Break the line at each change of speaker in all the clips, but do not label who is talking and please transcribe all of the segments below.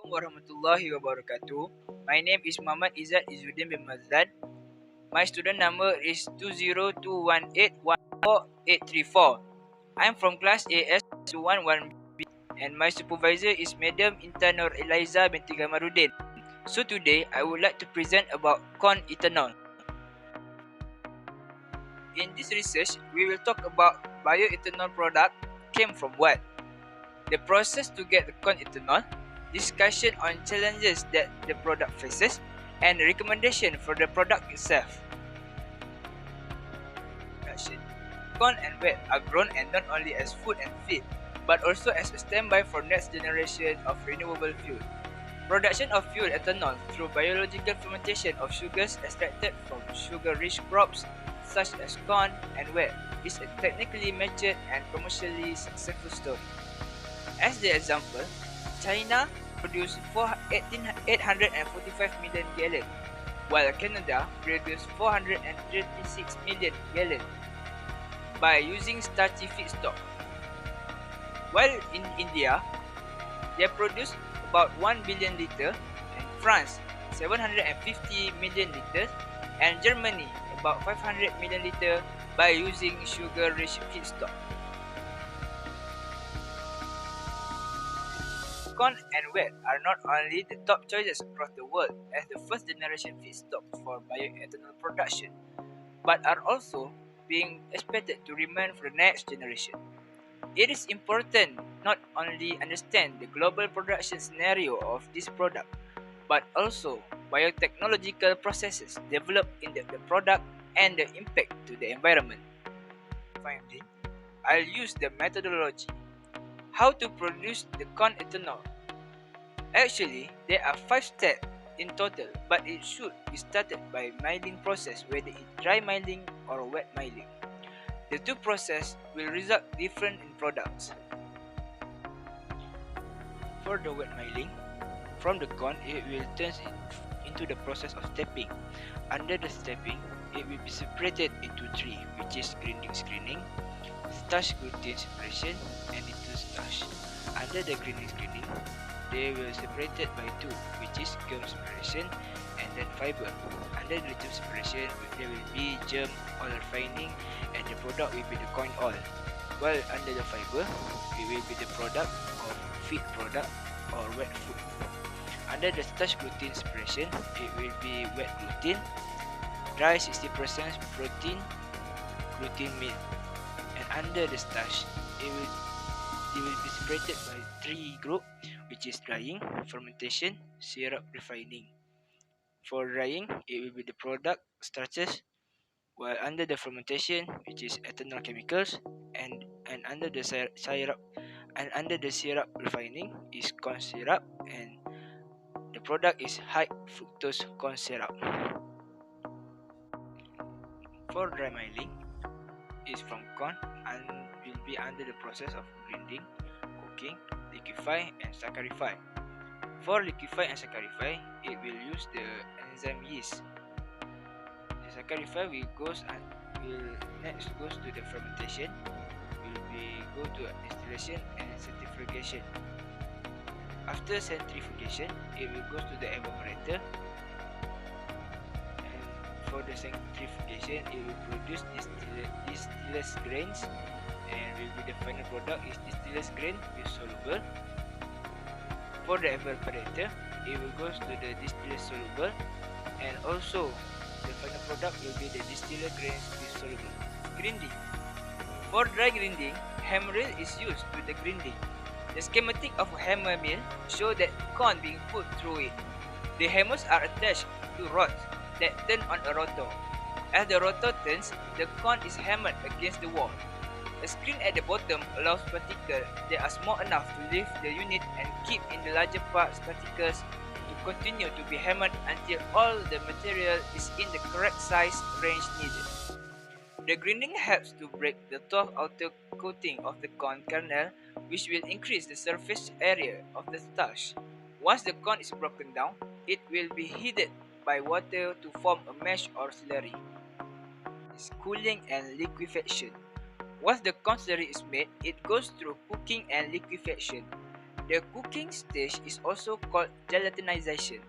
Assalamualaikum warahmatullahi wabarakatuh. My name is Muhammad IZZUDIN bin MAZLAN. My student number is 202181484. I am from class AS11B and my supervisor is Madam Intan Nur Eliza binti Gamarudin. So today I would like to present about corn ethanol. In this research, we will talk about bioethanol product came from what, the process to get the corn ethanol, discussion on challenges that the product faces, and recommendation for the product itself. Corn and wheat are grown and not only as food and feed, but also as a standby for next generation of renewable fuel. Production of fuel ethanol through biological fermentation of sugars extracted from sugar-rich crops such as corn and wheat is a technically matured and commercially successful story. As the example, China produced 845 million gallons, while Canada produced 436 million gallons by using starchy feedstock. While in India, they produce about 1 billion liters, and France 750 million liters, and Germany about 500 million liters by using sugar-rich feedstock. Corn and wheat are not only the top choices across the world as the first generation feedstock for bioethanol production, but are also being expected to remain for the next generation. It is important not only understand the global production scenario of this product, but also biotechnological processes developed in the product and the impact to the environment. Finally, I'll use the methodology. How to produce the corn ethanol? Actually, there are 5 steps in total, but it should be started by milling process, whether it's dry milling or wet milling. The two processes will result different in products. For the wet milling, from the corn it will turn into the process of stepping. Under the stepping, it will be separated into 3, which is grinding screening, starch gluten separation, and into starch. Under the grinding screening, they will separated by 2, which is germ separation and then fiber. Under the germ separation, there will be germ oil refining, and the product will be the corn oil. While under the fiber, it will be the product of feed product or wet food. Under the starch gluten separation, it will be wet gluten, dry 60% protein, gluten meal. And under the starch, it will be separated by 3 groups, which is drying, fermentation, syrup refining. For drying, it will be the product starches, while under the fermentation, which is ethanol chemicals, and under the syrup refining is corn syrup, and the product is high fructose corn syrup. For dry milling, is from corn and will be under the process of grinding, cooking, liquefy, and saccharify. For liquefy and saccharify, it will use the enzyme yeast. The saccharify will next goes to the fermentation, go to distillation and centrifugation. After centrifugation, it will go to the evaporator, and for the centrifugation, it will produce distillers grains, and will be the final product is distillers grain with soluble. For the evaporator, it will go to the distillers soluble, and also the final product will be the distiller grains with soluble. Grinding. For dry grinding, hammer reel is used to the grinding. The schematic of a hammer mill show that corn being put through it. The hammers are attached to rods that turn on a rotor. As the rotor turns, the corn is hammered against the wall. A screen at the bottom allows particles that are small enough to lift the unit and keep in the larger parts particles to continue to be hammered until all the material is in the correct size range needed. The grinding helps to break the tough outer coating of the corn kernel, which will increase the surface area of the starch. Once the corn is broken down, it will be heated by water to form a mesh or slurry. It's cooling and liquefaction. Once the corn slurry is made, it goes through cooking and liquefaction. The cooking stage is also called gelatinization.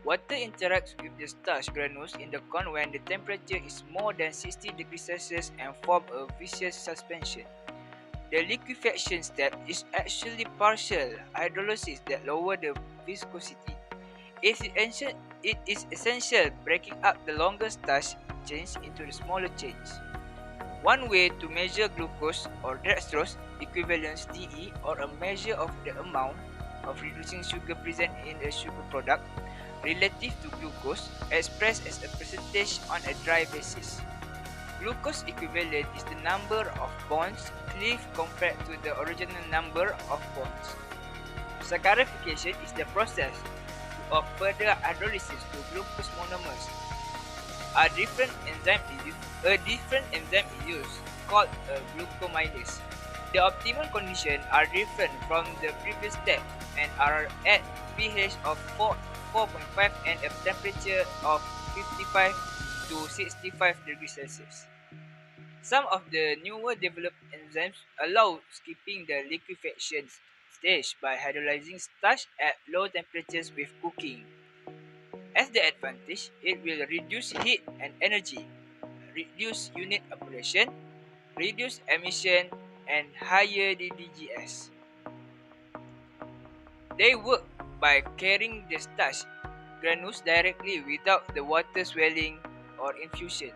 Water interacts with the starch granules in the corn when the temperature is more than 60 degrees Celsius and form a viscous suspension. The liquefaction step is actually partial hydrolysis that lower the viscosity. It is essential breaking up the longer starch chains into the smaller chains. One way to measure glucose or dextrose equivalence DE, or a measure of the amount of reducing sugar present in a sugar product relative to glucose, expressed as a percentage on a dry basis. Glucose equivalent is the number of bonds cleaved compared to the original number of bonds. Saccharification is the process of further hydrolysis to glucose monomers. A different enzyme is used, called a glucomylase. The optimal conditions are different from the previous step and are at pH of 4.5 and a temperature of 55 to 65 degrees Celsius. Some of the newer developed enzymes allow skipping the liquefaction stage by hydrolyzing starch at low temperatures with cooking. As the advantage, it will reduce heat and energy, reduce unit operation, reduce emission, and higher DDGS. They work by carrying the starch granules directly without the water swelling or infusion.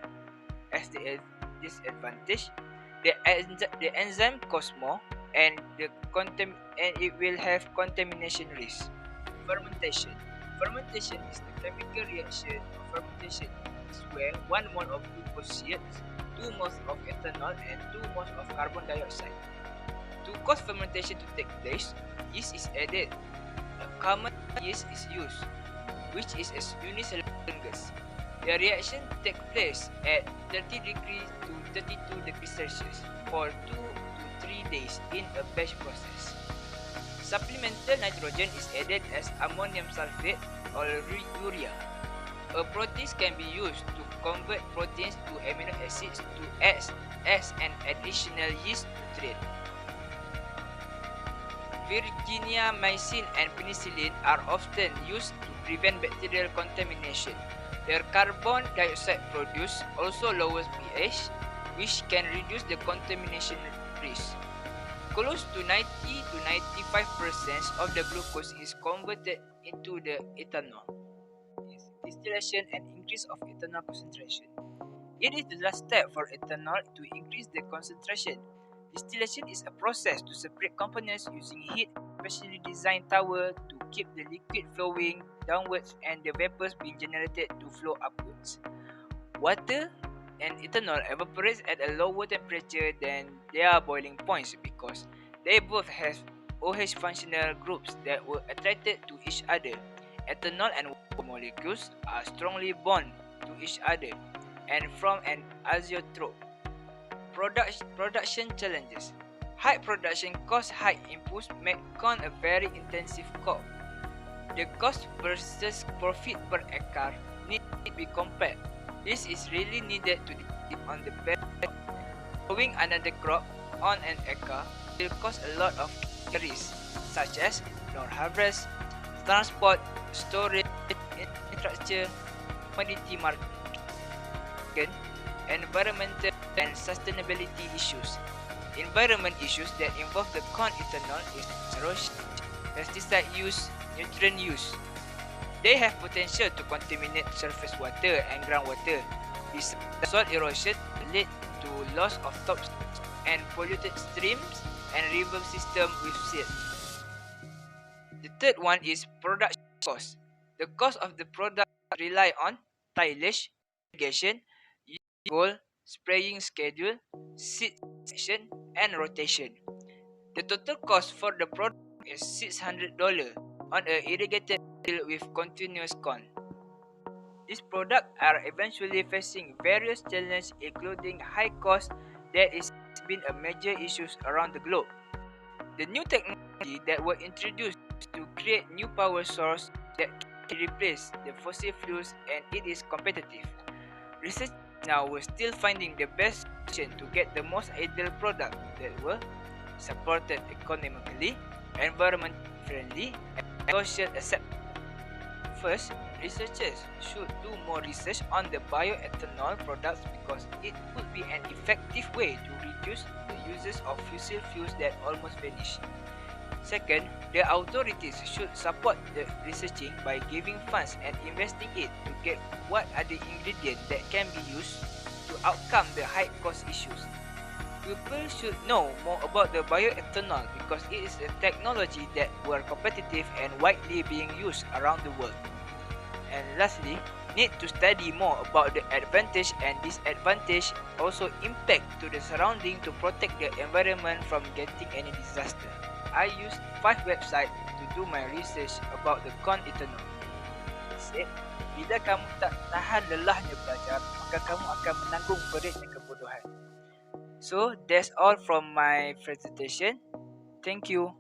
As the disadvantage, the enzyme costs more and it will have contamination risk. Fermentation. Fermentation is the chemical reaction of fermentation. It's where 1 mole of glucose yields 2 moles of ethanol and 2 moles of carbon dioxide. To cause fermentation to take place, yeast is added. A common yeast is used, which is a unicellular fungus. The reaction takes place at 30 degrees to 32 degrees Celsius for 2 to 3 days in a batch process. Supplemental nitrogen is added as ammonium sulfate or urea. A protease can be used to convert proteins to amino acids to act as an additional yeast nutrient. Virginia-mycin and penicillin are often used to prevent bacterial contamination. The carbon dioxide produced also lowers pH, which can reduce the contamination risk. Close to 90 to 95% of the glucose is converted into the ethanol. Distillation and increase of ethanol concentration. It is the last step for ethanol to increase the concentration. Distillation is a process to separate components using heat, specially designed tower to keep the liquid flowing downwards and the vapors being generated to flow upwards. Water and ethanol evaporates at a lower temperature than their boiling points because they both have OH functional groups that were attracted to each other. Ethanol and water molecules are strongly bound to each other and form an azeotrope. Production challenges. High production cost, high inputs make corn a very intensive crop. The cost versus profit per acre need to be compared. This is really needed to decide on the best. Growing another crop on an acre will cost a lot of risks, such as non-harvest, transport, storage, infrastructure, commodity market, environmental and sustainability issues. Environment issues that involve the corn ethanol is erosion, pesticide use, nutrient use. They have potential to contaminate surface water and groundwater. Besides, soil erosion lead to loss of topsoil and polluted streams and river system with silt. The third one is production cost. The cost of the product rely on tillage, irrigation, goal, spraying schedule, seed selection, and rotation. The total cost for the product is $600 on an irrigated field with continuous corn. These products are eventually facing various challenges, including high cost that has been a major issue around the globe. The new technology that were introduced to create new power source that can replace the fossil fuels, and it is competitive. Research now we're still finding the best solution to get the most ideal product that were supported economically, environmentally friendly, and social acceptable. First, researchers should do more research on the bioethanol products because it could be an effective way to reduce the uses of fossil fuels that almost vanish. Second, the authorities should support the researching by giving funds and investing it to get what are the ingredients that can be used to overcome the high cost issues. People should know more about the bioethanol because it is a technology that were competitive and widely being used around the world. And lastly, need to study more about the advantage and disadvantage, also impact to the surrounding to protect the environment from getting any disaster. I used 5 websites to do my research about the corn ethanol. It said, bila kamu tak tahan lelahnya belajar, maka kamu akan menanggung peritnya kebodohan. So, that's all from my presentation. Thank you.